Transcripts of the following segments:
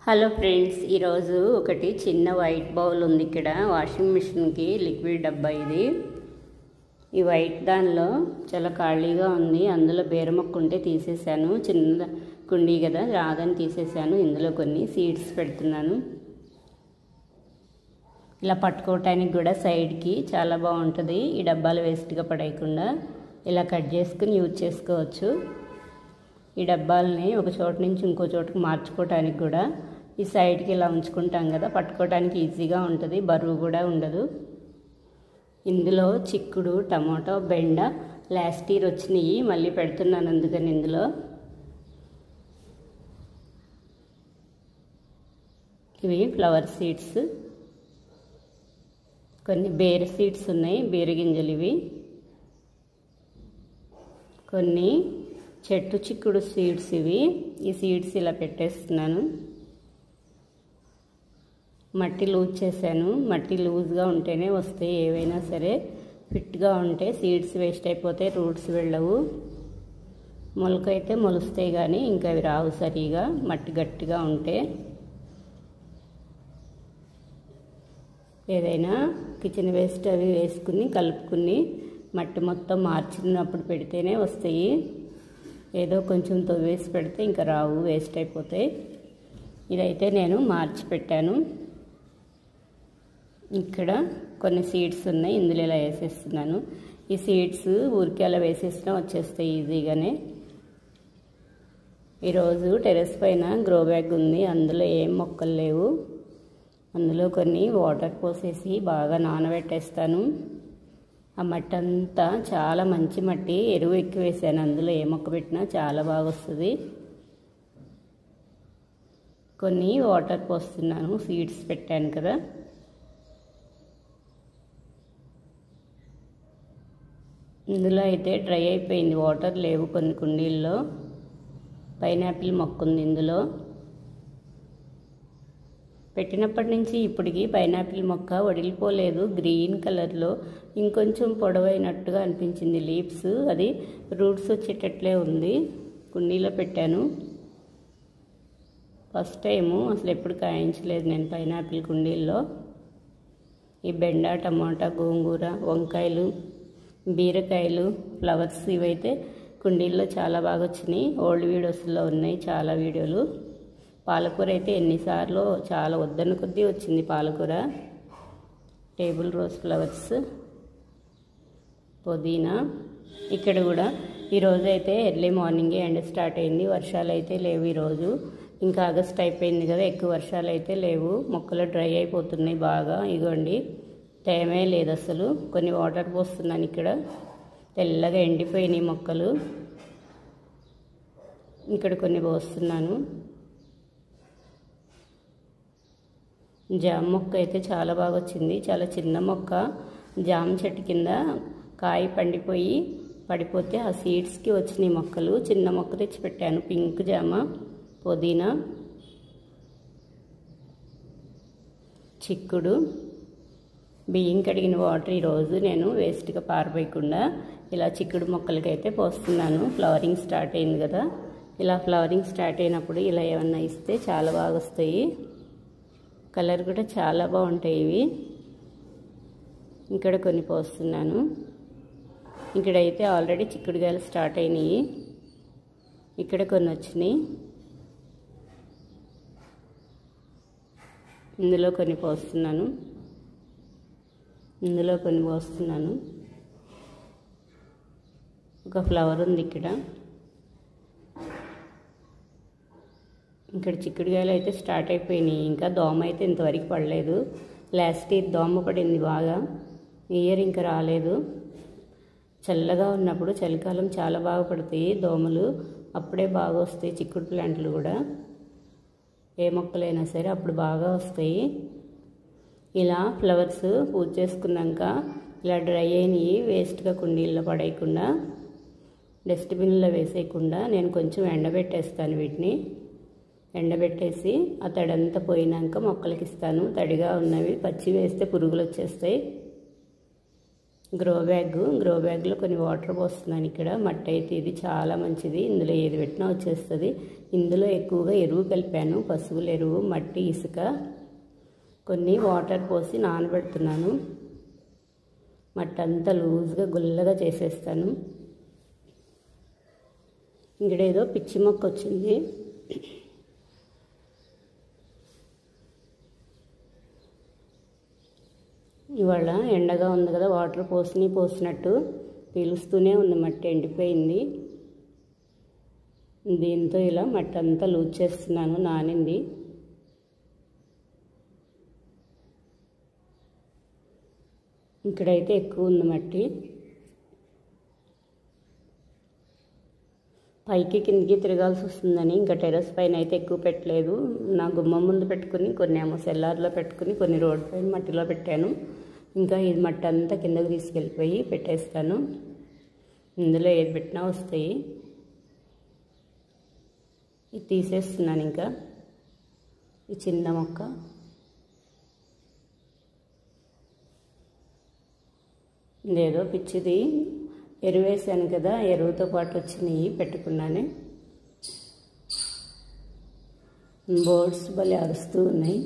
Hello friends, ఈరోజు ఒకటి చిన్న వైట్ బౌల్ ఉంది. ఇక్కడ వాషింగ్ మిషన్కి లిక్విడ్ డబ్బా ఇది. ఈ వైట్ దానిలో చాలా ఖాళీగా ఉంది. అందులో బీరమొక్క ఉంటే తీసేసాను. చిన్న కుండీ కదా, రాదని తీసేసాను. ఇందులో కొన్ని సీడ్స్ పెడుతున్నాను. ఇలా పట్టుకోవటానికి కూడా సైడ్కి చాలా బాగుంటుంది. ఈ డబ్బాలు వేస్ట్గా పడేయకుండా ఇలా కట్ చేసుకుని యూజ్ చేసుకోవచ్చు. ఈ డబ్బాలని ఒక చోట నుంచి ఇంకో చోటుకు మార్చుకోవటానికి కూడా ఈ సైడ్కి ఇలా ఉంచుకుంటాం కదా, పట్టుకోవడానికి ఈజీగా ఉంటుంది, బరువు కూడా ఉండదు. ఇందులో చిక్కుడు, టమాటో, బెండ లాస్ట్ ఇయర్ వచ్చినాయి, మళ్ళీ పెడుతున్నాను. అందుకని ఇందులో ఇవి ఫ్లవర్ సీడ్స్, కొన్ని బేర సీడ్స్ ఉన్నాయి, బీర గింజలు ఇవి. కొన్ని చెట్టు చిక్కుడు సీడ్స్ ఇవి. ఈ సీడ్స్ ఇలా పెట్టేస్తున్నాను. మట్టి లూజ్ చేశాను. మట్టి లూజ్గా ఉంటేనే వస్తాయి ఏవైనా సరే. ఫిట్గా ఉంటే సీడ్స్ వేస్ట్ అయిపోతే రూట్స్ వెళ్ళవు. మొలకైతే మొలుస్తాయి కానీ ఇంకా అవి రావు సరిగా, మట్టి గట్టిగా ఉంటే. ఏదైనా కిచెన్ వేస్ట్ అవి వేసుకుని కలుపుకుని మట్టి మొత్తం మార్చినప్పుడు పెడితేనే వస్తాయి. ఏదో కొంచెం తవ్వేసి పెడితే ఇంకా రావు, వేస్ట్ అయిపోతాయి. ఇదైతే నేను మార్చి పెట్టాను. ఇక్కడ కొన్ని సీడ్స్ ఉన్నాయి, ఇందులో ఇలా వేసేస్తున్నాను. ఈ సీడ్స్ ఊరికి అలా వేసేసినా వచ్చేస్తాయి ఈజీగానే. ఈరోజు టెర్రస్ పైన గ్రో బ్యాగ్ ఉంది, అందులో ఏం మొక్కలు లేవు. అందులో కొన్ని వాటర్ పోసేసి బాగా నానబెట్టేస్తాను. ఆ మట్టి అంతా చాలా మంచి మట్టి, ఎరువు ఎక్కువ వేసాను. అందులో ఏ మొక్క పెట్టినా చాలా బాగా వస్తుంది. కొన్ని వాటర్ పోస్తున్నాను, సీడ్స్ పెట్టాను కదా. ఇందులో అయితే డ్రై అయిపోయింది, వాటర్ లేవు కొన్ని కుండీల్లో. పైనాపిల్ మొక్క ఉంది ఇందులో. పెట్టినప్పటి నుంచి ఇప్పటికి పైనాపిల్ మొక్క వడిలిపోలేదు. గ్రీన్ కలర్లో ఇంకొంచెం పొడవైనట్టుగా అనిపించింది లీవ్స్. అది రూట్స్ వచ్చేటట్లే ఉంది. కుండీలో పెట్టాను. ఫస్ట్ టైము, అసలు ఎప్పుడు కాయించలేదు నేను పైనాపిల్ కుండీల్లో. ఈ బెండ, టమాటా, గోంగూర, వంకాయలు, బీరకాయలు, ఫ్లవర్స్ ఇవైతే కుండీల్లో చాలా బాగా వచ్చినాయి. ఓల్డ్ వీడియోస్లో ఉన్నాయి చాలా వీడియోలు. పాలకూర అయితే ఎన్నిసార్లు చాలా వద్దన్న కొద్దీ వచ్చింది పాలకూర. టేబుల్ రోజ్ ఫ్లవర్స్, పుదీనా. ఇక్కడ కూడా ఈరోజు అయితే ఎర్లీ మార్నింగే ఎండ స్టార్ట్ అయింది. వర్షాలు అయితే లేవు ఈరోజు. ఇంకా ఆగస్ట్ అయిపోయింది కదా, ఎక్కువ వర్షాలు అయితే లేవు. మొక్కలు డ్రై అయిపోతున్నాయి బాగా. ఇగోండి, తేమే లేదు అసలు. కొన్ని వాటర్ పోస్తున్నాను. ఇక్కడ తెల్లగా ఎండిపోయినాయి మొక్కలు. ఇక్కడ కొన్ని పోస్తున్నాను. జామ మొక్క అయితే చాలా బాగా వచ్చింది. చాలా చిన్న మొక్క. జామ చెట్టు కింద కాయ పండిపోయి పడిపోతే ఆ సీడ్స్కి వచ్చినాయి మొక్కలు. చిన్న మొక్క తెచ్చి పెట్టాను. పింక్ జామ, పుదీనా, చిక్కుడు. బియ్యం కడిగిన వాటర్ ఈరోజు నేను వేస్ట్గా పారబోయకుండా ఇలా చిక్కుడు మొక్కలకైతే పోస్తున్నాను. ఫ్లవరింగ్ స్టార్ట్ అయింది కదా, ఇలా ఫ్లవరింగ్ స్టార్ట్ అయినప్పుడు ఇలా ఏమన్నా ఇస్తే చాలా బాగా వస్తాయి. కలర్ కూడా చాలా బాగుంటాయి ఇవి. ఇక్కడ కొన్ని పోస్తున్నాను. ఇక్కడైతే ఆల్రెడీ చిక్కుడుకాయలు స్టార్ట్ అయినాయి. ఇక్కడ కొన్ని వచ్చినాయి. ఇందులో కొన్ని పోస్తున్నాను. ఇందులో కొన్ని పోస్తున్నాను. ఒక ఫ్లవర్ ఉంది ఇక్కడ. ఇక్కడ చిక్కుడుకాయలు అయితే స్టార్ట్ అయిపోయినాయి. ఇంకా దోమ అయితే ఇంతవరకు పడలేదు. లాస్ట్ ఇయర్ దోమ పడింది బాగా, ఈ ఇయర్ ఇంకా రాలేదు. చల్లగా ఉన్నప్పుడు చలికాలం చాలా బాగా పడతాయి దోమలు. అప్పుడే బాగా వస్తాయి చిక్కుడు ప్లాంట్లు కూడా. ఏ మొక్కలైనా సరే అప్పుడు బాగా వస్తాయి. ఇలా ఫ్లవర్స్ పూజ చేసుకున్నాక ఇలా డ్రై అయినవి వేస్ట్గా కుండీల్లో పడేయకుండా, డస్ట్బిన్లో వేసేయకుండా నేను కొంచెం ఎండబెట్టేస్తాను. వీటిని ఎండబెట్టేసి ఆ తడంతా పోయినాక మొక్కలకి ఇస్తాను. తడిగా ఉన్నవి పచ్చి వేస్తే పురుగులు వచ్చేస్తాయి. గ్రో బ్యాగ్లో కొన్ని వాటర్ పోస్తున్నాను. ఇక్కడ మట్టి అయితే ఇది చాలా మంచిది, ఇందులో ఏది పెట్టినా వచ్చేస్తుంది. ఇందులో ఎక్కువగా ఎరువు కలిపాను, పశువుల ఎరువు, మట్టి, ఇసుక, కొన్ని వాటర్ పోసి నానబెడుతున్నాను. మట్టి అంతా లూజ్గా గుల్లగా చేసేస్తాను. ఇంకడేదో పిచ్చి మొక్క వచ్చింది. ఇవాళ ఎండగా ఉంది కదా, వాటర్ పోసినట్టు పీలుస్తూనే ఉంది, మట్టి ఎండిపోయింది. దీంతో ఇలా మట్టి అంతా లూజ్ చేస్తున్నాను, నానింది. ఇక్కడైతే ఎక్కువ ఉంది మట్టి. పైకి కిందికి తిరగాల్సి వస్తుందని ఇంకా టెర్రస్ పైన అయితే ఎక్కువ పెట్టలేదు. నా గుమ్మం ముందు పెట్టుకుని, కొన్ని ఏమో సెల్లార్లో పెట్టుకుని, కొన్ని రోడ్ పైన మట్టిలో పెట్టాను. ఇంకా ఇది మట్టి అంతా కిందకి తీసుకెళ్ళిపోయి పెట్టేస్తాను. ఇందులో ఏది పెట్టినా వస్తాయి. ఇది తీసేస్తున్నాను. ఇంకా ఈ చిన్న మొక్క ఇదేదో పిచ్చిది, ఎరువు వేసాను కదా, ఎరువుతో పాటు వచ్చినాయి పెట్టుకున్నాను. బర్డ్స్ భలే అరుస్తూ ఉన్నాయి.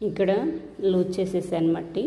ఇక్కడ లూజ్ చేసేసాను మట్టి.